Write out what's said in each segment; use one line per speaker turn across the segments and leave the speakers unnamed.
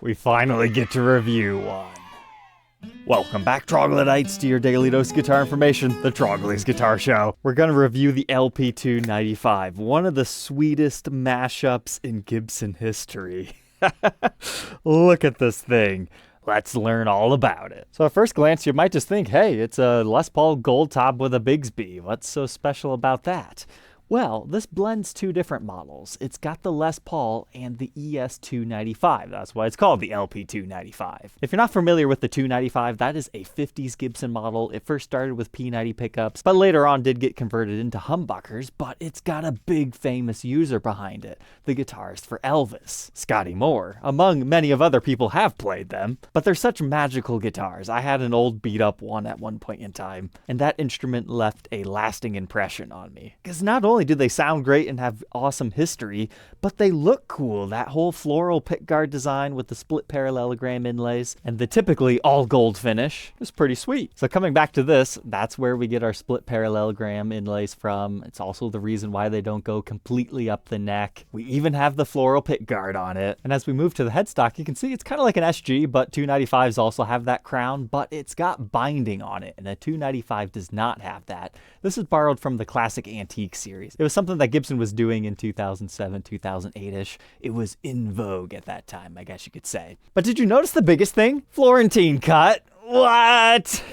We finally get to review one. Welcome back, Troglodytes, to your daily dose of guitar information, the Trogly's Guitar Show. We're going to review the LP-295, one of the sweetest mashups in Gibson history. Look at this thing. Let's learn all about it. So at first glance, you might just think, hey, it's a Les Paul Goldtop with a Bigsby. What's so special about that? Well, this blends two different models. It's got the Les Paul and the ES-295. That's why it's called the LP-295. If you're not familiar with the 295, that is a 50s Gibson model. It first started with P90 pickups, but later on did get converted into humbuckers, but it's got a big famous user behind it, the guitarist for Elvis, Scotty Moore. Among many of other people have played them, but they're such magical guitars. I had an old beat-up one at one point in time, and that instrument left a lasting impression on me. Because not only do they sound great and have awesome history, but they look cool. That whole floral pickguard design with the split parallelogram inlays and the typically all gold finish is pretty sweet. So coming back to this, that's where we get our split parallelogram inlays from. It's also the reason why they don't go completely up the neck. We even have the floral pickguard on it. And as we move to the headstock, you can see it's kind of like an SG, but 295s also have that crown, but it's got binding on it, and a 295 does not have that. This is borrowed from the classic antique series. It was something that Gibson was doing in 2007, 2008-ish. It was in vogue at that time, I guess you could say. But did you notice the biggest thing? Florentine cut. What?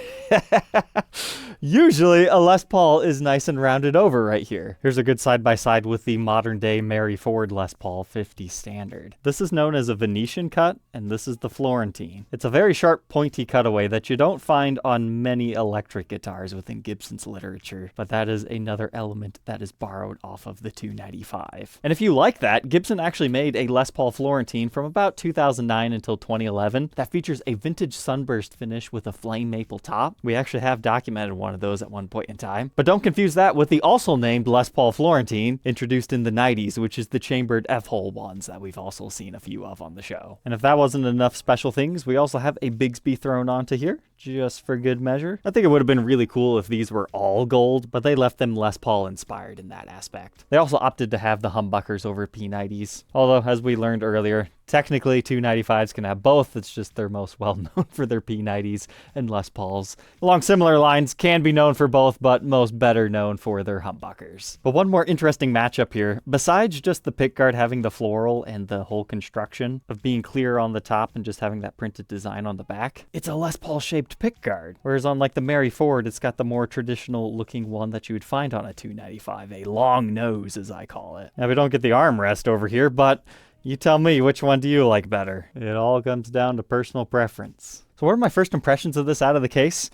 Usually a Les Paul is nice and rounded over right here. Here's a good side-by-side with the modern-day Mary Ford Les Paul 50 Standard. This is known as a Venetian cut, and this is the Florentine. It's a very sharp, pointy cutaway that you don't find on many electric guitars within Gibson's literature, but that is another element that is borrowed off of the 295. And if you like that, Gibson actually made a Les Paul Florentine from about 2009 until 2011 that features a vintage sunburst finish with a flame maple top. We actually have documented one of those at one point in time. But don't confuse that with the also named Les Paul Florentine, introduced in the 90s, which is the chambered F-hole ones that we've also seen a few of on the show. And if that wasn't enough special things, we also have a Bigsby thrown onto here, just for good measure. I think it would have been really cool if these were all gold, but they left them Les Paul inspired in that aspect. They also opted to have the humbuckers over P90s, although as we learned earlier, technically 295s can have both. It's just they're most well known for their P90s, and Les Pauls, along similar lines, can be known for both, but most better known for their humbuckers. But one more interesting matchup here, besides just the pickguard having the floral and the whole construction of being clear on the top and just having that printed design on the back, it's a Les Paul shaped pickguard. Whereas on like the Mary Ford, it's got the more traditional looking one that you would find on a 295, a long nose as I call it. Now we don't get the armrest over here, but you tell me, which one do you like better? It all comes down to personal preference. So what are my first impressions of this out of the case?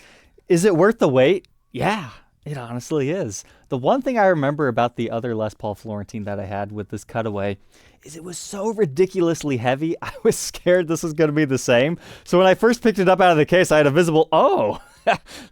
Is it worth the wait? Yeah, it honestly is. The one thing I remember about the other Les Paul Florentine that I had with this Cutaway is it was so ridiculously heavy, I was scared this was going to be the same. So when I first picked it up out of the case, I had a visible, oh,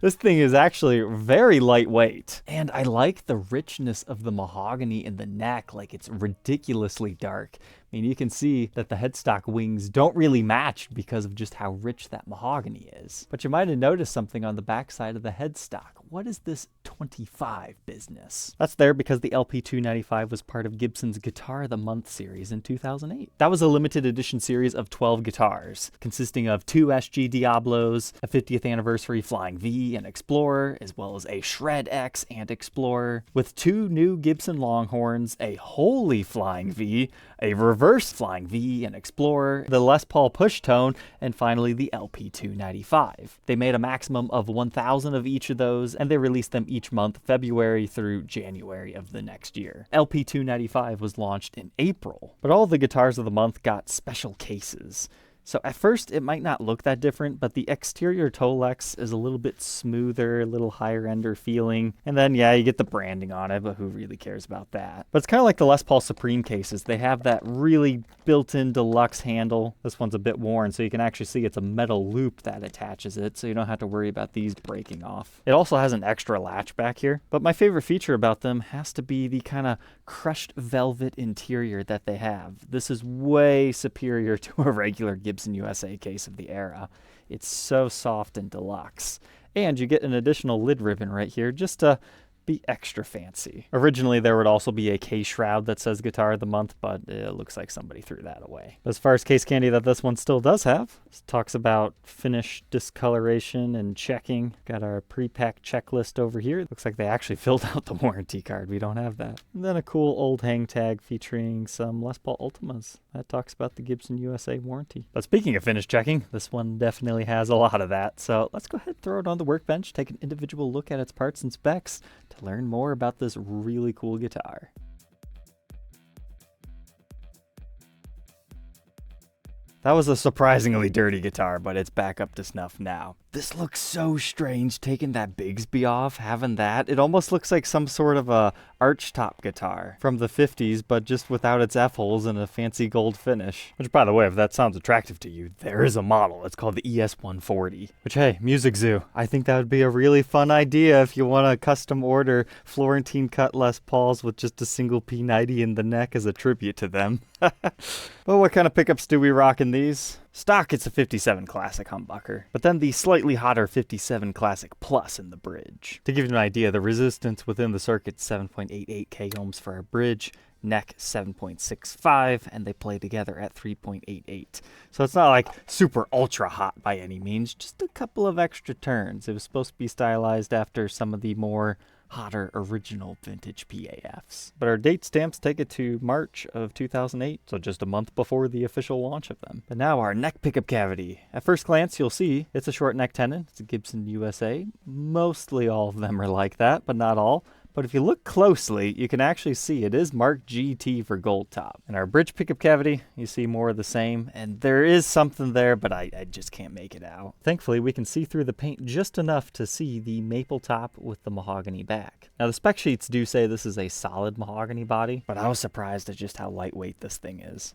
this thing is actually very lightweight. And I like the richness of the mahogany in the neck, like it's ridiculously dark. I mean, you can see that the headstock wings don't really match because of just how rich that mahogany is. But you might have noticed something on the backside of the headstock. What is this 25 business? That's there because the LP-295 was part of Gibson's Guitar of the Month series in 2008. That was a limited edition series of 12 guitars, consisting of 2 SG Diablos, a 50th anniversary Flying V and Explorer, as well as a Shred X and Explorer, with 2 new Gibson Longhorns, a Holy Flying V, a Reverse Flying V and Explorer, the Les Paul Push Tone, and finally the LP-295. They made a maximum of 1,000 of each of those, and they released them each month, February through January of the next year. LP-295 was launched in April, but all the guitars of the month got special cases. So at first, it might not look that different, but the exterior Tolex is a little bit smoother, a little higher-ender feeling. And then, yeah, you get the branding on it, but who really cares about that? But it's kind of like the Les Paul Supreme cases. They have that really built-in deluxe handle. This one's a bit worn, so you can actually see it's a metal loop that attaches it, so you don't have to worry about these breaking off. It also has an extra latch back here, but my favorite feature about them has to be the kind of crushed velvet interior that they have. This is way superior to a regular Gibson USA case of the era. It's so soft and deluxe. And you get an additional lid ribbon right here just to be extra fancy. Originally, there would also be a case shroud that says Guitar of the Month, but it looks like somebody threw that away. As far as case candy that this one still does have, it talks about finish, discoloration, and checking. Got our pre-packed checklist over here. Looks like they actually filled out the warranty card. We don't have that. And then a cool old hang tag featuring some Les Paul Ultimas. That talks about the Gibson USA warranty. But speaking of finish checking, this one definitely has a lot of that. So let's go ahead and throw it on the workbench, take an individual look at its parts and specs to learn more about this really cool guitar. That was a surprisingly dirty guitar, but it's back up to snuff now. This looks so strange, taking that Bigsby off, having that. It almost looks like some sort of a archtop guitar from the 50s, but just without its F-holes and a fancy gold finish. Which, by the way, if that sounds attractive to you, there is a model. It's called the ES140. Which, hey, Music Zoo, I think that would be a really fun idea if you want to custom order Florentine cut Les Pauls with just a single P90 in the neck as a tribute to them. Well, what kind of pickups do we rock in these? Stock, it's a 57 Classic humbucker, but then the slightly hotter 57 Classic Plus in the bridge. To give you an idea, the resistance within the circuit's 7.88 k ohms for our bridge, neck 7.65, and they play together at 3.88. So it's not like super ultra hot by any means, just a couple of extra turns. It was supposed to be stylized after some of the more hotter original vintage PAFs. But our date stamps take it to March of 2008, so just a month before the official launch of them. But now our neck pickup cavity. At first glance, you'll see it's a short neck tenon. It's a Gibson USA. Mostly all of them are like that, but not all. But if you look closely, you can actually see it is marked GT for Goldtop. In our bridge pickup cavity, you see more of the same, and there is something there, but I just can't make it out. Thankfully, we can see through the paint just enough to see the maple top with the mahogany back. Now, the spec sheets do say this is a solid mahogany body, but I was surprised at just how lightweight this thing is.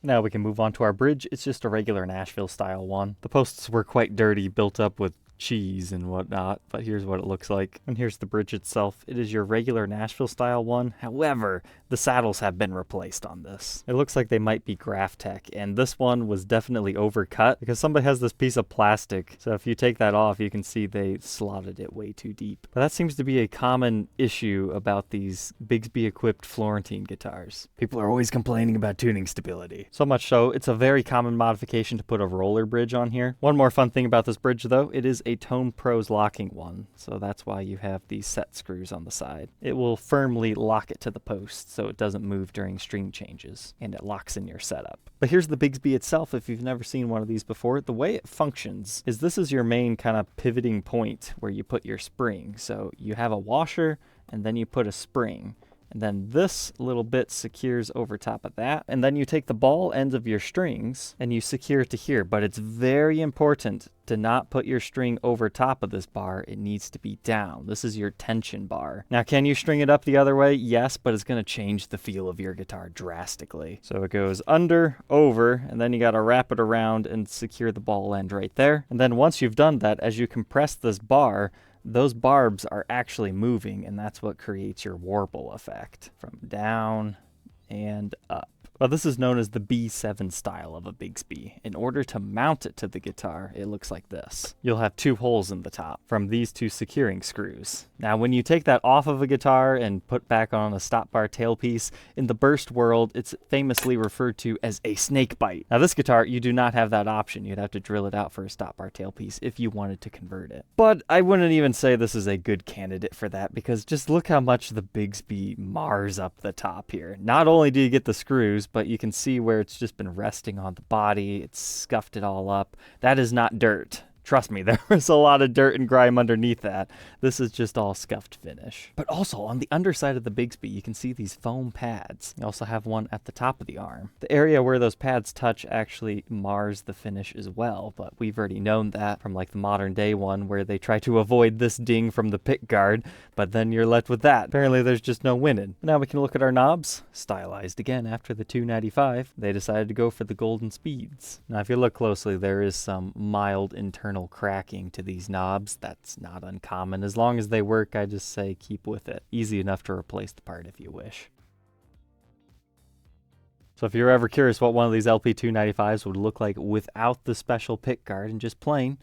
Now we can move on to our bridge. It's just a regular Nashville style one. The posts were quite dirty, built up with cheese and whatnot, but here's what it looks like. And here's the bridge itself. It is your regular Nashville style one. However, the saddles have been replaced on this. It looks like they might be Graphtec, and this one was definitely overcut because somebody has this piece of plastic. So if you take that off, you can see they slotted it way too deep. But that seems to be a common issue about these Bigsby equipped Florentine guitars. People are always complaining about tuning stability. So much so, it's a very common modification to put a roller bridge on here. One more fun thing about this bridge though, it is a Tone Pros locking one, so that's why you have these set screws on the side. It will firmly lock it to the post so it doesn't move during string changes, and it locks in your setup. But here's the Bigsby itself. If you've never seen one of these before, the way it functions is this is your main kind of pivoting point where you put your spring. So you have a washer and then you put a spring. And then this little bit secures over top of that. And then you take the ball ends of your strings and you secure it to here. But it's very important to not put your string over top of this bar. It needs to be down. This is your tension bar. Now, can you string it up the other way? Yes, but it's going to change the feel of your guitar drastically. So it goes under, over, and then you got to wrap it around and secure the ball end right there. And then once you've done that, as you compress this bar, those barbs are actually moving, and that's what creates your warble effect from down and up. Well, this is known as the B7 style of a Bigsby. In order to mount it to the guitar, it looks like this. You'll have two holes in the top from these two securing screws. Now, when you take that off of a guitar and put back on a stop bar tailpiece, in the burst world, it's famously referred to as a snake bite. Now, this guitar, you do not have that option. You'd have to drill it out for a stop bar tailpiece if you wanted to convert it. But I wouldn't even say this is a good candidate for that, because just look how much the Bigsby mars up the top here. Not only do you get the screws, but you can see where it's just been resting on the body. It's scuffed it all up. That is not dirt. Trust me, there was a lot of dirt and grime underneath that. This is just all scuffed finish. But also, on the underside of the Bigsby, you can see these foam pads. You also have one at the top of the arm. The area where those pads touch actually mars the finish as well, but we've already known that from like the modern day one where they try to avoid this ding from the pickguard, but then you're left with that. Apparently, there's just no winning. Now we can look at our knobs. Stylized again after the 295. They decided to go for the golden speeds. Now, if you look closely, there is some mild internal cracking to these knobs. That's not uncommon. As long as they work, I just say keep with it. Easy enough to replace the part if you wish. So if you're ever curious what one of these LP-295s would look like without the special pickguard and just plain,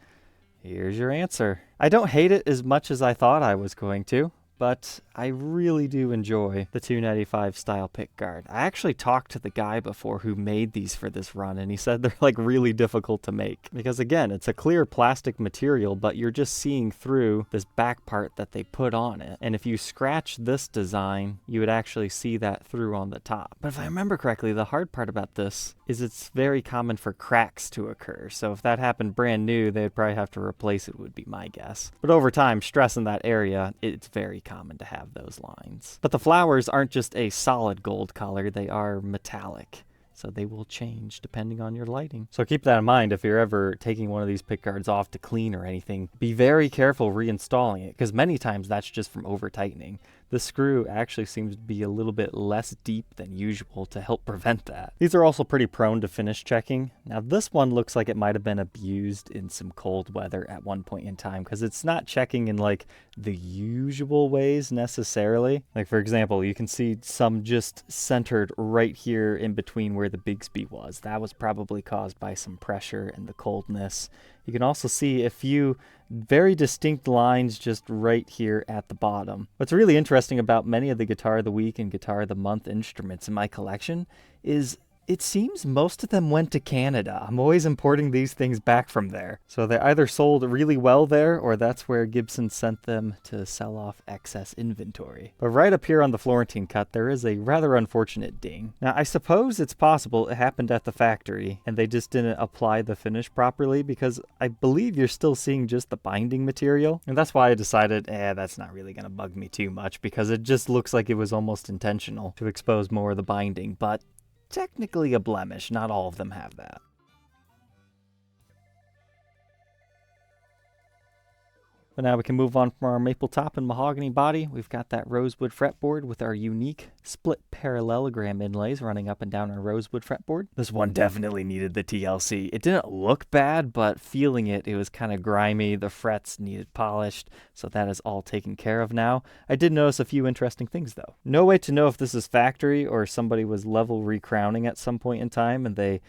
Here's your answer. I don't hate it as much as I thought I was going to, but I really do enjoy the 295 style pickguard. I actually talked to the guy before who made these for this run, and he said they're like really difficult to make. Because again, it's a clear plastic material, but you're just seeing through this back part that they put on it. And if you scratch this design, you would actually see that through on the top. But if I remember correctly, the hard part about this is it's very common for cracks to occur. So if that happened brand new, they'd probably have to replace it, would be my guess. But over time, stress in that area, it's very common to have those lines. But the flowers aren't just a solid gold color, they are metallic. So they will change depending on your lighting. So keep that in mind if you're ever taking one of these pickguards off to clean or anything. Be very careful reinstalling it, because many times that's just from over tightening. The screw actually seems to be a little bit less deep than usual to help prevent that. These are also pretty prone to finish checking. Now this one looks like it might have been abused in some cold weather at one point in time, because it's not checking in like the usual ways necessarily. Like for example, you can see some just centered right here in between where the Bigsby was. That was probably caused by some pressure and the coldness. You can also see a few very distinct lines just right here at the bottom. What's really interesting about many of the Guitar of the Week and Guitar of the Month instruments in my collection is it seems most of them went to Canada. I'm always importing these things back from there. So they either sold really well there, or that's where Gibson sent them to sell off excess inventory. But right up here on the Florentine cut, there is a rather unfortunate ding. Now, I suppose it's possible it happened at the factory, and they just didn't apply the finish properly, because I believe you're still seeing just the binding material. And that's why I decided, that's not really going to bug me too much, because it just looks like it was almost intentional to expose more of the binding. But technically a blemish, not all of them have that. But now we can move on from our maple top and mahogany body. We've got that rosewood fretboard with our unique split parallelogram inlays running up and down our rosewood fretboard. This one definitely needed the TLC. It didn't look bad, but feeling it, it was kind of grimy. The frets needed polished, so that is all taken care of now. I did notice a few interesting things though. No way to know if this is factory or somebody was level recrowning at some point in time and they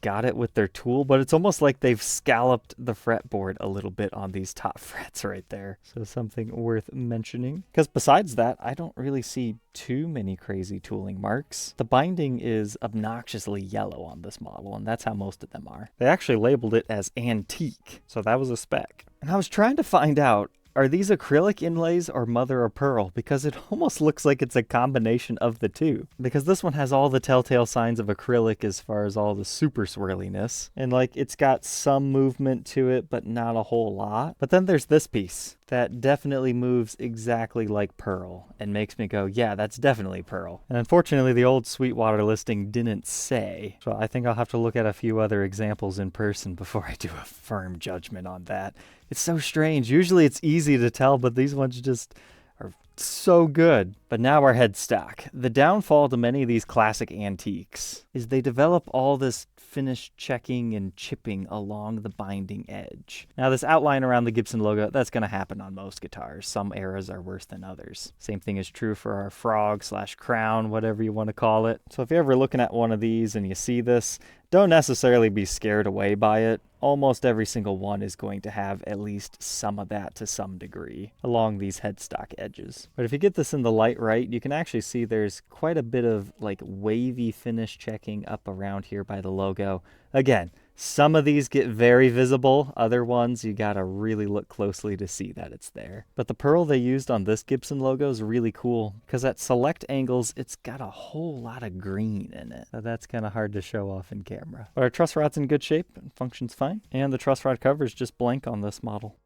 got it with their tool, but it's almost like they've scalloped the fretboard a little bit on these top frets right there. So something worth mentioning. Because besides that, I don't really see too many crazy tooling marks. The binding is obnoxiously yellow on this model, and that's how most of them are. They actually labeled it as antique, so that was a spec. And I was trying to find out, are these acrylic inlays or mother of pearl? Because it almost looks like it's a combination of the two. Because this one has all the telltale signs of acrylic as far as all the super swirliness. And like it's got some movement to it, but not a whole lot. But then there's this piece that definitely moves exactly like pearl and makes me go, yeah, that's definitely pearl. And unfortunately, the old Sweetwater listing didn't say. So I think I'll have to look at a few other examples in person before I do a firm judgment on that. It's so strange. Usually it's easy to tell, but these ones just are so good. But now our headstock. The downfall to many of these classic antiques is they develop all this finish checking and chipping along the binding edge. Now this outline around the Gibson logo, that's going to happen on most guitars. Some eras are worse than others. Same thing is true for our frog / crown, whatever you want to call it. So if you're ever looking at one of these and you see this, don't necessarily be scared away by it. Almost every single one is going to have at least some of that to some degree along these headstock edges. But if you get this in the light right, you can actually see there's quite a bit of like wavy finish checking up around here by the logo. Again, some of these get very visible. Other ones, you gotta really look closely to see that it's there. But the pearl they used on this Gibson logo is really cool because at select angles, it's got a whole lot of green in it. So that's kind of hard to show off in camera. But our truss rod's in good shape and functions fine. And the truss rod cover is just blank on this model.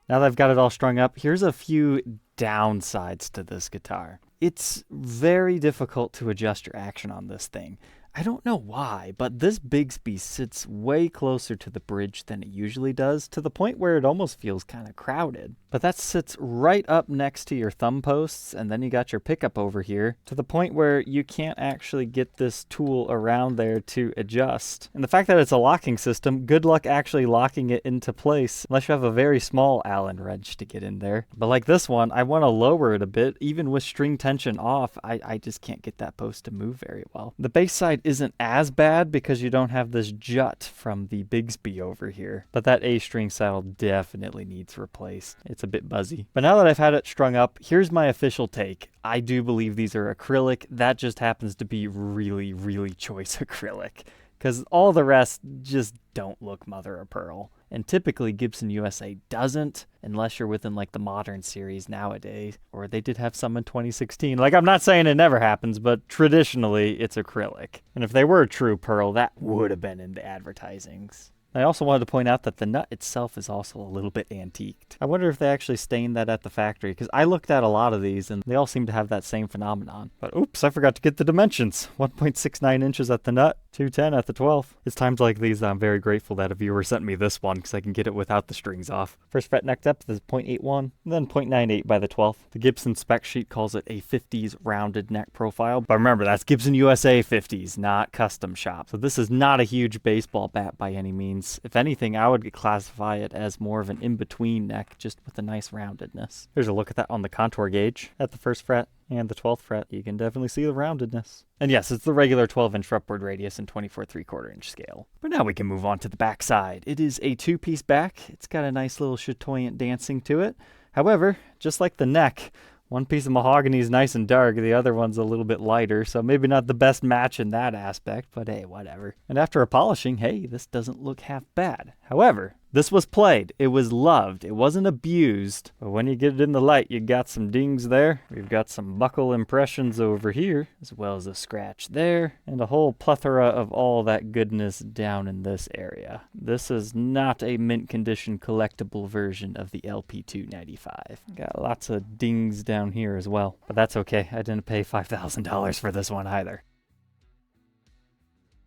Now that I've got it all strung up, here's a few downsides to this guitar. It's very difficult to adjust your action on this thing. I don't know why, but this Bigsby sits way closer to the bridge than it usually does, to the point where it almost feels kind of crowded. But that sits right up next to your thumb posts, and then you got your pickup over here to the point where you can't actually get this tool around there to adjust. And the fact that it's a locking system, good luck actually locking it into place unless you have a very small Allen wrench to get in there. But like this one, I want to lower it a bit. Even with string tension off, I just can't get that post to move very well. The bass side isn't as bad because you don't have this jut from the Bigsby over here. But that A string saddle definitely needs replaced. It's a bit buzzy. But now that I've had it strung up, here's my official take. I do believe these are acrylic. That just happens to be really, really choice acrylic, because all the rest just don't look mother of pearl. And typically Gibson USA doesn't, unless you're within like the modern series nowadays, or they did have some in 2016. Like, I'm not saying it never happens, but traditionally it's acrylic. And if they were true pearl, that would have been in the advertisings. I also wanted to point out that the nut itself is also a little bit antiqued. I wonder if they actually stained that at the factory, because I looked at a lot of these and they all seem to have that same phenomenon. But oops, I forgot to get the dimensions. 1.69 inches at the nut, 210 at the 12th. It's times like these that I'm very grateful that a viewer sent me this one, because I can get it without the strings off. First fret neck depth is 0.81, and then 0.98 by the 12th. The Gibson spec sheet calls it a 50s rounded neck profile, but remember, that's Gibson USA 50s, not custom shop. So this is not a huge baseball bat by any means. If anything, I would classify it as more of an in-between neck, just with a nice roundedness. Here's a look at that on the contour gauge at the first fret and the 12th fret. You can definitely see the roundedness. And yes, it's the regular 12-inch fretboard radius and 24 3/4-inch scale. But now we can move on to the back side. It is a two-piece back. It's got a nice little chatoyant dancing to it. However, just like the neck, one piece of mahogany is nice and dark, the other one's a little bit lighter, so maybe not the best match in that aspect, but hey, whatever. And after a polishing, hey, this doesn't look half bad. However, this was played, it was loved, it wasn't abused, but when you get it in the light, you got some dings there. We've got some buckle impressions over here, as well as a scratch there, and a whole plethora of all that goodness down in this area. This is not a mint condition collectible version of the LP-295. Got lots of dings down here as well, but that's okay. I didn't pay $5,000 for this one either.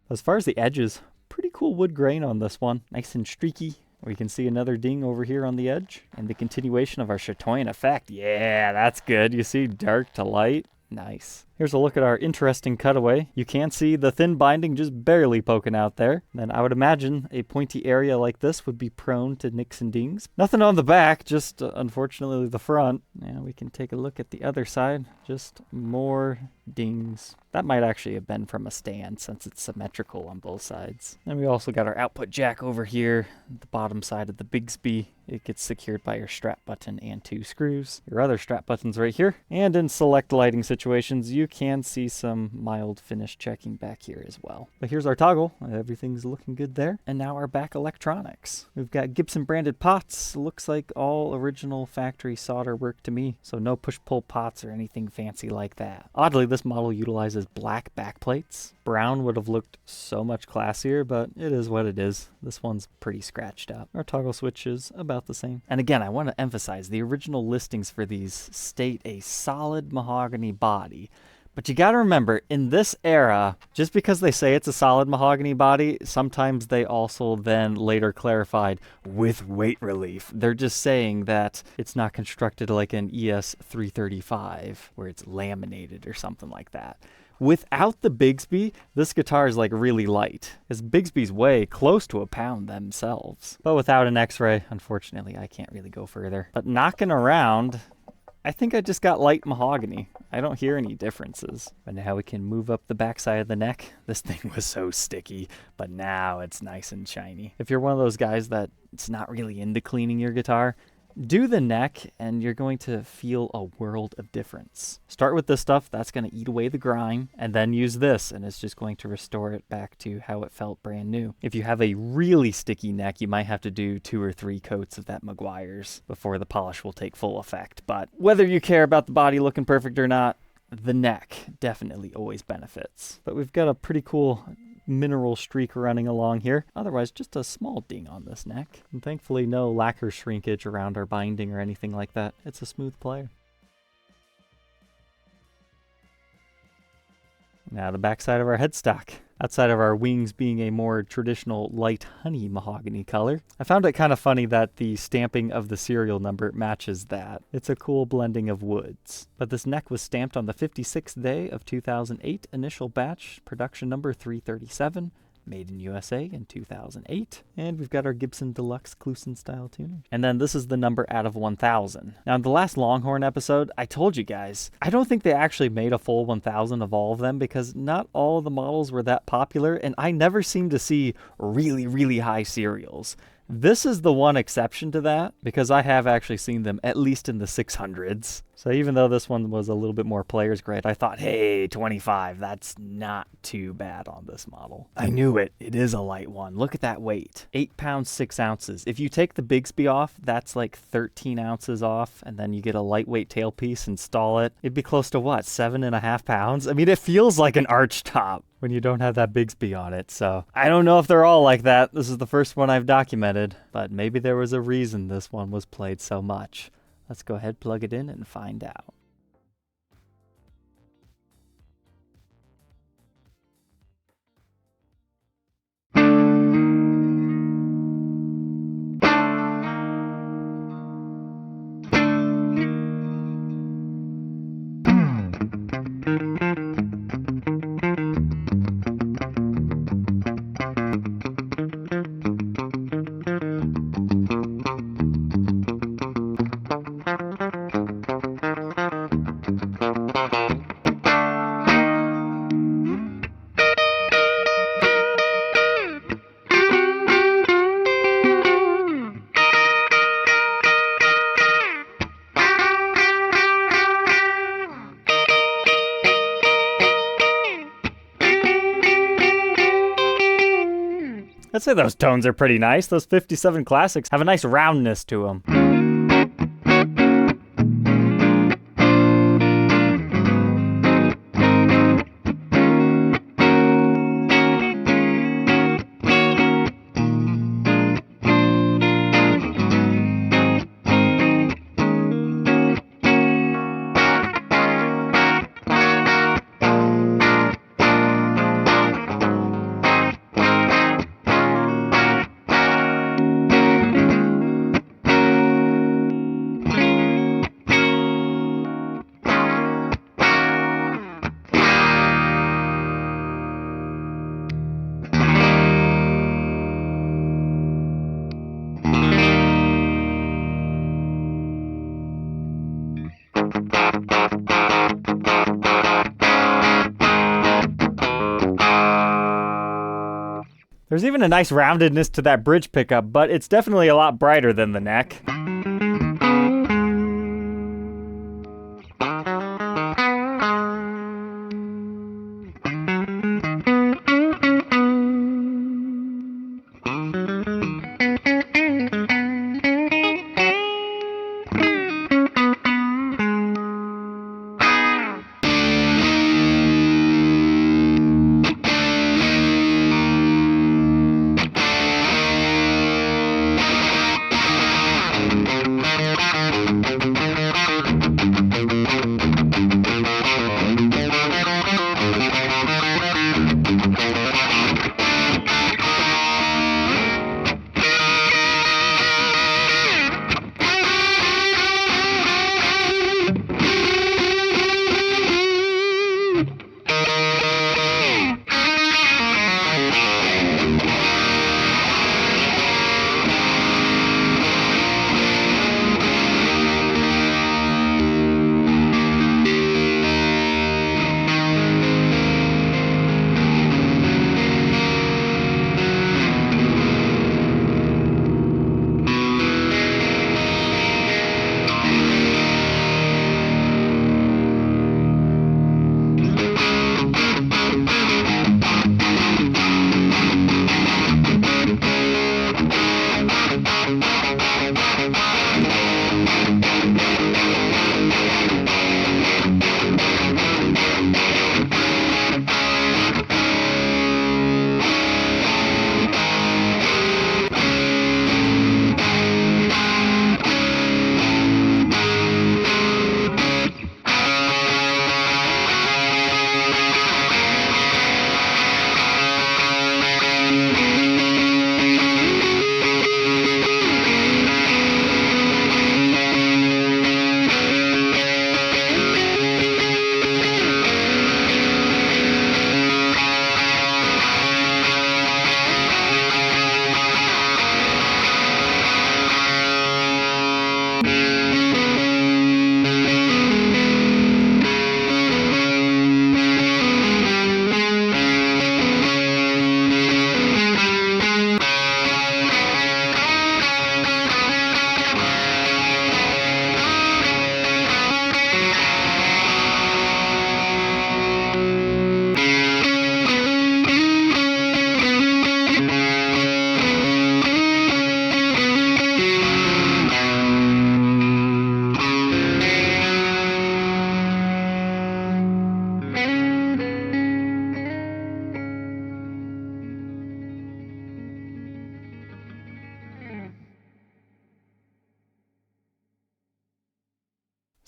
As far as the edges, pretty cool wood grain on this one, nice and streaky. We can see another ding over here on the edge, and the continuation of our chatoyant effect. Yeah, that's good. You see dark to light. Nice. Here's a look at our interesting cutaway. You can see the thin binding just barely poking out there. Then I would imagine a pointy area like this would be prone to nicks and dings. Nothing on the back, just unfortunately the front. And we can take a look at the other side. Just more dings. That might actually have been from a stand since it's symmetrical on both sides. And we also got our output jack over here, the bottom side of the Bigsby. It gets secured by your strap button and 2 screws. Your other strap button's right here. And in select lighting situations, you can see some mild finish checking back here as well. But here's our toggle. Everything's looking good there. And now our back electronics. We've got Gibson branded pots. Looks like all original factory solder work to me. So no push-pull pots or anything fancy like that. Oddly, this model utilizes black backplates. Brown would have looked so much classier, but it is what it is. This one's pretty scratched up. Our toggle switch is about the same. And again, I want to emphasize the original listings for these state a solid mahogany body. But you got to remember, in this era, just because they say it's a solid mahogany body, sometimes they also then later clarified with weight relief. They're just saying that it's not constructed like an ES-335, where it's laminated or something like that. Without the Bigsby, this guitar is like really light, as Bigsby's weigh close to a pound themselves. But without an X-ray, unfortunately, I can't really go further. But knocking around, I think I just got light mahogany. I don't hear any differences. But now we can move up the backside of the neck. This thing was so sticky, but now it's nice and shiny. If you're one of those guys that's not really into cleaning your guitar, do the neck and you're going to feel a world of difference. Start with this stuff, that's going to eat away the grime, and then use this and it's just going to restore it back to how it felt brand new. If you have a really sticky neck, you might have to do 2 or 3 coats of that Meguiar's before the polish will take full effect. But whether you care about the body looking perfect or not, the neck definitely always benefits. But we've got a pretty cool mineral streak running along here. Otherwise, just a small ding on this neck. And thankfully, no lacquer shrinkage around our binding or anything like that. It's a smooth player. Now the backside of our headstock. outside of our wings being a more traditional light honey mahogany color. I found it kind of funny that the stamping of the serial number matches that. It's a cool blending of woods. But this neck was stamped on the 56th day of 2008, initial batch, production number 337. Made in USA in 2008. And we've got our Gibson Deluxe Clusen style tuner. And then this is the number out of 1,000. Now in the last Longhorn episode, I told you guys, I don't think they actually made a full 1,000 of all of them because not all of the models were that popular and I never seem to see really, really high serials. This is the one exception to that because I have actually seen them at least in the 600s. So even though this one was a little bit more player's grade, I thought, hey, 25, that's not too bad on this model. I knew it. It is a light one. Look at that weight. 8 pounds, 6 ounces. If you take the Bigsby off, that's like 13 ounces off, and then you get a lightweight tailpiece, install it. It'd be close to what, 7.5 pounds? I mean, it feels like an arch top when you don't have that Bigsby on it. So I don't know if they're all like that. This is the first one I've documented, but maybe there was a reason this one was played so much. Let's go ahead, plug it in, and find out. I'd say those tones are pretty nice. Those 57 Classics have a nice roundness to them. There's even a nice roundedness to that bridge pickup, but it's definitely a lot brighter than the neck.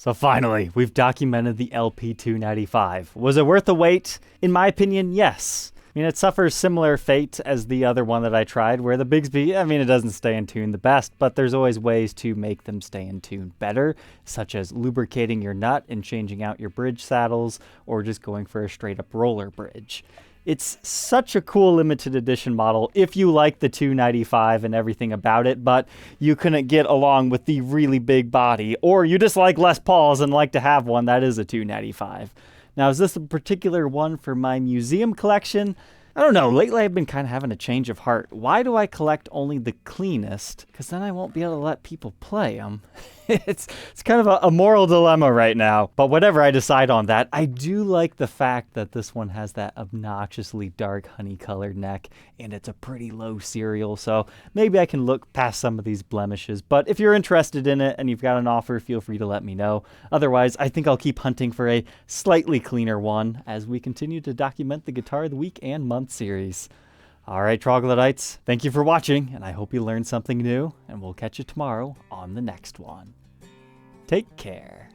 So finally, we've documented the LP-295. Was it worth the wait? In my opinion, yes. I mean, it suffers similar fate as the other one that I tried, where the Bigsby, I mean, it doesn't stay in tune the best, but there's always ways to make them stay in tune better, such as lubricating your nut and changing out your bridge saddles, or just going for a straight-up roller bridge. It's such a cool limited edition model if you like the 295 and everything about it, but you couldn't get along with the really big body, or you just like Les Pauls and like to have one that is a 295. Now, is this a particular one for my museum collection? I don't know. Lately, I've been kind of having a change of heart. Why do I collect only the cleanest? Because then I won't be able to let people play them. It's kind of a moral dilemma right now. But whatever I decide on that, I do like the fact that this one has that obnoxiously dark honey-colored neck, and it's a pretty low serial, so maybe I can look past some of these blemishes. But if you're interested in it and you've got an offer, feel free to let me know. Otherwise, I think I'll keep hunting for a slightly cleaner one as we continue to document the Guitar of the Week and Month series. All right, Troglodytes, thank you for watching, and I hope you learned something new, and we'll catch you tomorrow on the next one. Take care.